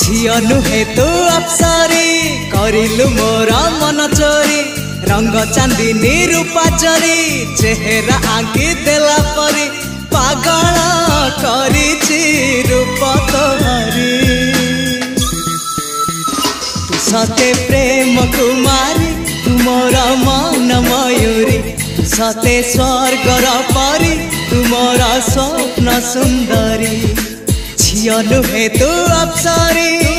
झियो नुहे तू अप्सरी करिलु मोर मन चोरी रंग चांदनी रूपा चोरी चेहरा आंकी देला परी पागल करिछि रूप तोहरी तू सते प्रेम कुमारी तू मोर मन मयूरी सते स्वर्गर परी तू मोर स्वप्न सुंदरी झियो नुहे तू अप्सरी।